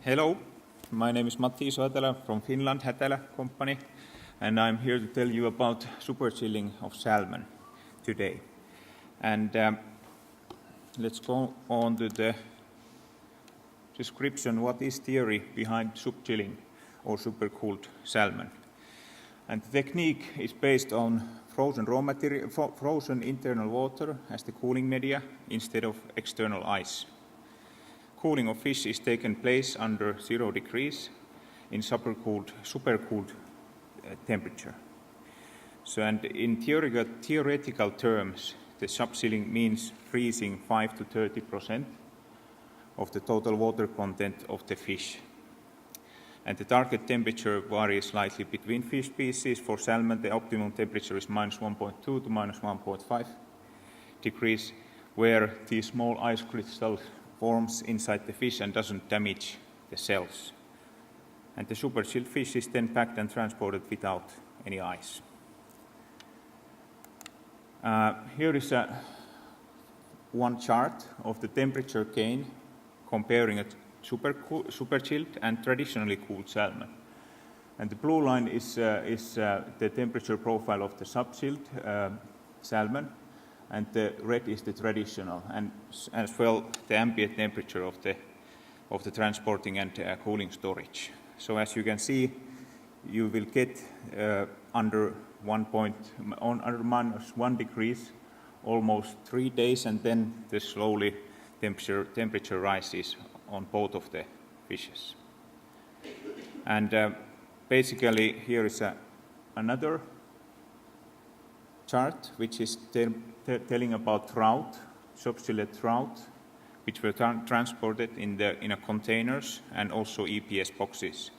Hello, my name is Matti Isohätälä from Finland Hätälä company, and I'm here to tell you about superchilling of salmon today. And let's go on to the description. What is theory behind subchilling or supercooled salmon? And the technique is based on frozen raw material, frozen internal water as the cooling media instead of external ice. Cooling of fish is taken place under 0 degrees in supercooled temperature. So, and in theoretical terms, the subchilling means freezing 5 to 30% of the total water content of the fish. And the target temperature varies slightly between fish species. For salmon, the optimum temperature is minus 1.2 to minus 1.5 degrees, where these small ice crystals forms inside the fish and doesn't damage the cells. And the super chilled fish is then packed and transported without any ice. Here is one chart of the temperature gain comparing a super chilled and traditionally cooled salmon. And the blue line is the temperature profile of the subchilled salmon, and the red is the traditional, and as well the ambient temperature of the transporting and cooling storage. So as you can see, you will get under minus 1 degrees almost 3 days, and then the slowly temperature rises on both of the fishes. And basically here is another chart which is telling about trout, subchilled trout, which were transported in containers and also EPS boxes.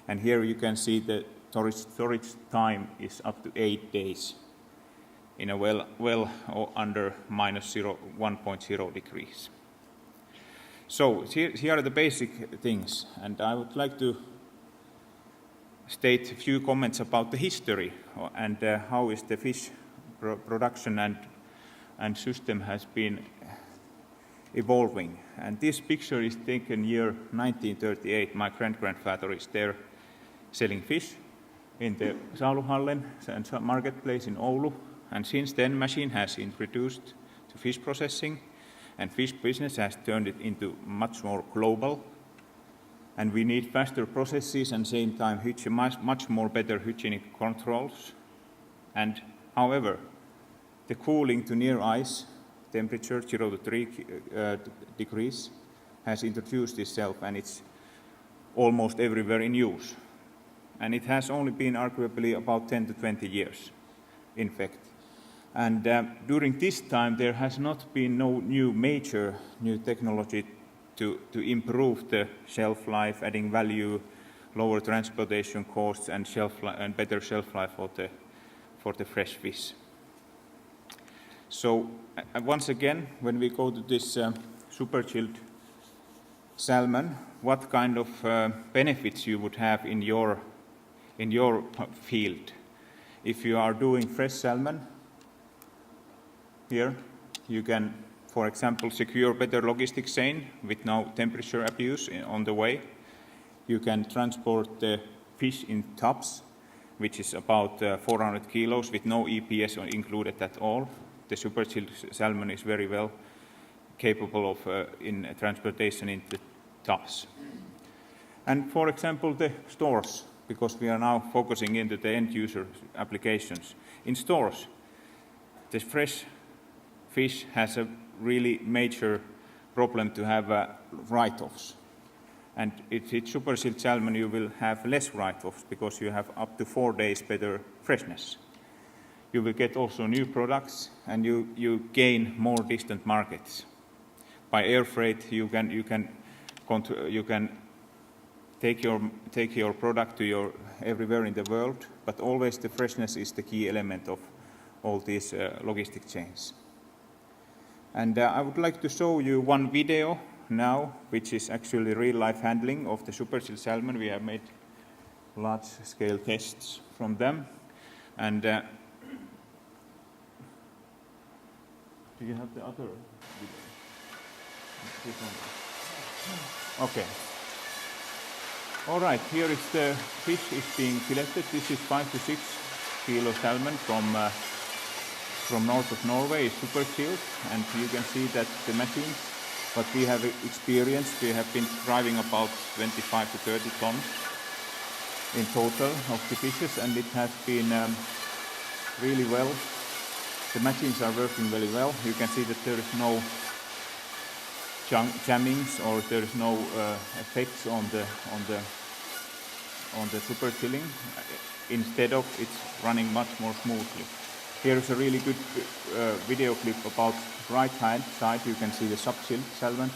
And here you can see the storage time is up to 8 days in a well under minus 1.0 degrees. So here are the basic things, and I would like to state a few comments about the history and how is the fish production and system has been evolving. And this picture is taken year 1938. My grandfather is there selling fish in the Saluhallen marketplace in Oulu. And since then, machine has introduced to fish processing, and fish business has turned it into much more global. And we need faster processes and same time much more better hygienic controls. And however, the cooling to near ice temperature 0 to 3 degrees has introduced itself, and it's almost everywhere in use. And it has only been arguably about 10 to 20 years, in fact. And during this time, there has not been no major new technology to improve the shelf life, adding value, lower transportation costs, and better shelf life for the fresh fish. So once again, when we go to this super chilled salmon, what kind of benefits you would have in your field? If you are doing fresh salmon, here you can, for example, secure better logistics chain with no temperature abuse on the way. You can transport the fish in tubs, which is about 400 kilos with no EPS included at all. The super chilled salmon is very well capable of in transportation in the tubs. And for example, the stores, because we are now focusing into the end user applications. In stores, the fresh fish has a really major problem to have write-offs. And if it's super chilled salmon, you will have less write-offs because you have up to 4 days better freshness. You will get also new products, and you gain more distant markets. By air freight, you can take your product to everywhere in the world, but always the freshness is the key element of all these logistic chains. And I would like to show you one video now, which is actually real-life handling of the super chilled salmon. We have made large-scale tests from them, and do you have the other video? Okay. All right, here is the fish is being filleted. This is 5 to 6 kilo salmon from north of Norway, Superchilling, and you can see that the machines, what we have experienced, we have been driving about 25 to 30 tons in total of the fishes, and it has been really well. The machines are working very well. You can see that there is no jammings or there is no effects on the Superchilling. Instead of it's running much more smoothly. Here is a really good video clip about right hand side. You can see the subchilled salmon,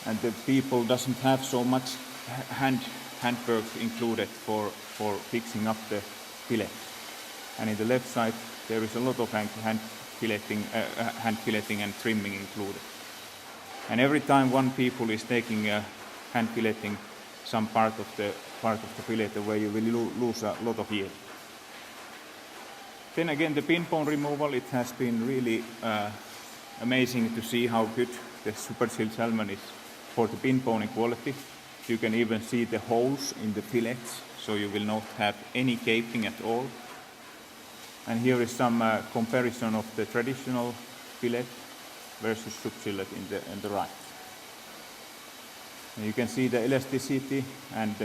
and the people doesn't have so much handwork included for fixing up the fillet. And in the left side there is a lot of hand filleting and trimming included. And every time one people is taking hand filleting some part of the fillet away, you will lose a lot of yield. Then again, the pin bone removal, it has been really amazing to see how good the Superchilled salmon is for the pin bone quality. You can even see the holes in the fillets, so you will not have any gaping at all. And here is some comparison of the traditional fillet versus Superchilled in the right. And you can see the elasticity and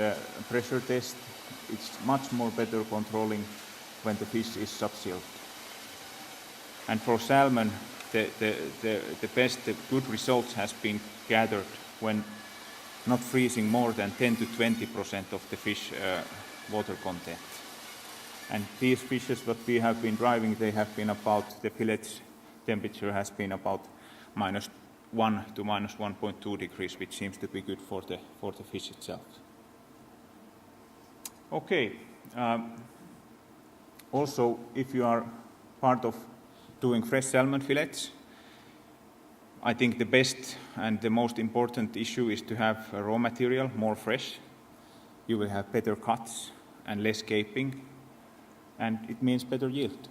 pressure test. It's much more better controlling when the fish is subchilled. And for salmon, the best, the good results has been gathered when not freezing more than 10 to 20% of the fish water content. And these fishes that we have been driving, they have been about, the fillet temperature has been about -1 to -1.2 degrees, which seems to be good for the fish itself. Okay. Also, if you are part of doing fresh salmon fillets, I think the best and the most important issue is to have a raw material more fresh. You will have better cuts and less gaping, and it means better yield.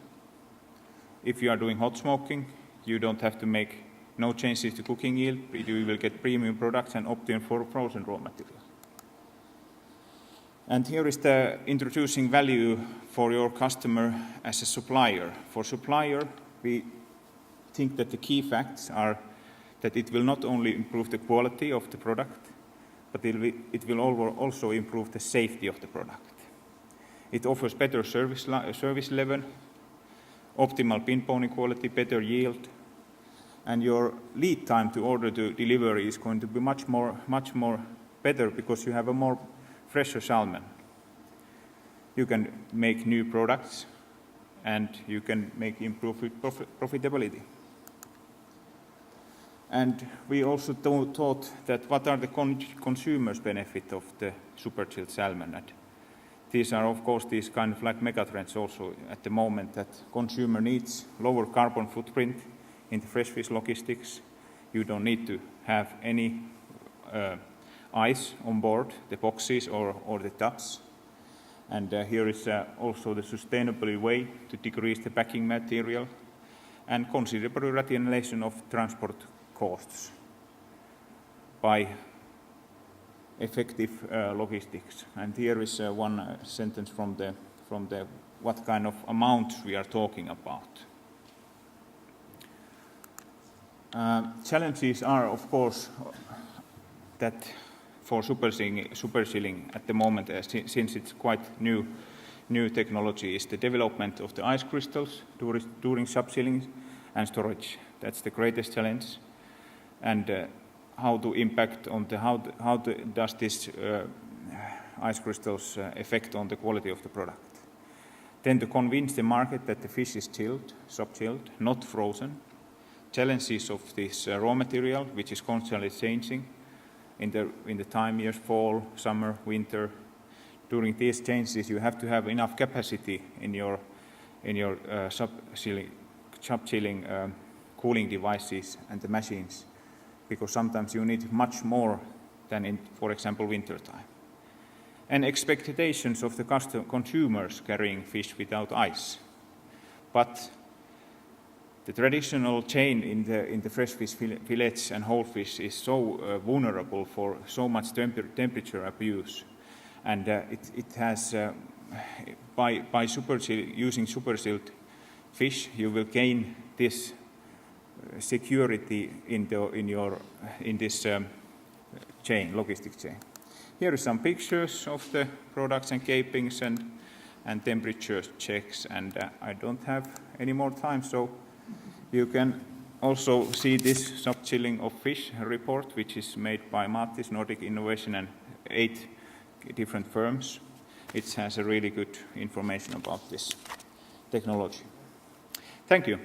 If you are doing hot smoking, you don't have to make no changes to cooking yield. You will get premium products and opt in for frozen raw material. And here is the introducing value for your customer as a supplier. For supplier, we think that the key facts are that it will not only improve the quality of the product, but it will also improve the safety of the product. It offers better service level, optimal pin bone quality, better yield, and your lead time to order to delivery is going to be much more better because you have a more fresher salmon. You can make new products and you can make improved profitability. And we also thought that what are the consumers' benefit of the Superchilled salmon. And these are, of course, these kind of like megatrends also at the moment, that consumer needs lower carbon footprint in the fresh fish logistics. You don't need to have any ice on board the boxes or the tubs. And here is also the sustainable way to decrease the packing material and considerable rationalization of transport costs by effective logistics. And here is one sentence from the what kind of amounts we are talking about. Challenges are, of course, that for Superchilling at the moment, since it's quite new technology, is the development of the ice crystals during subchilling and storage. That's the greatest challenge. And how to impact on does this ice crystals affect on the quality of the product. Then to convince the market that the fish is chilled, subchilled, not frozen. Challenges of this raw material, which is constantly changing in the time years, fall, summer, winter. During these changes, you have to have enough capacity in your subchilling cooling devices and the machines, because sometimes you need much more than in, for example, winter time. And expectations of the consumers carrying fish without ice. But the traditional chain in the fresh fish fillets and whole fish is so vulnerable for so much temperature abuse, and it has by using superchilled fish, you will gain this security in this chain, logistic chain. Here are some pictures of the products and capings and temperature checks, and I don't have any more time, so you can also see this Superchilling of fish report, which is made by Matti's Nordic Innovation and 8 different firms. It has a really good information about this technology. Thank you.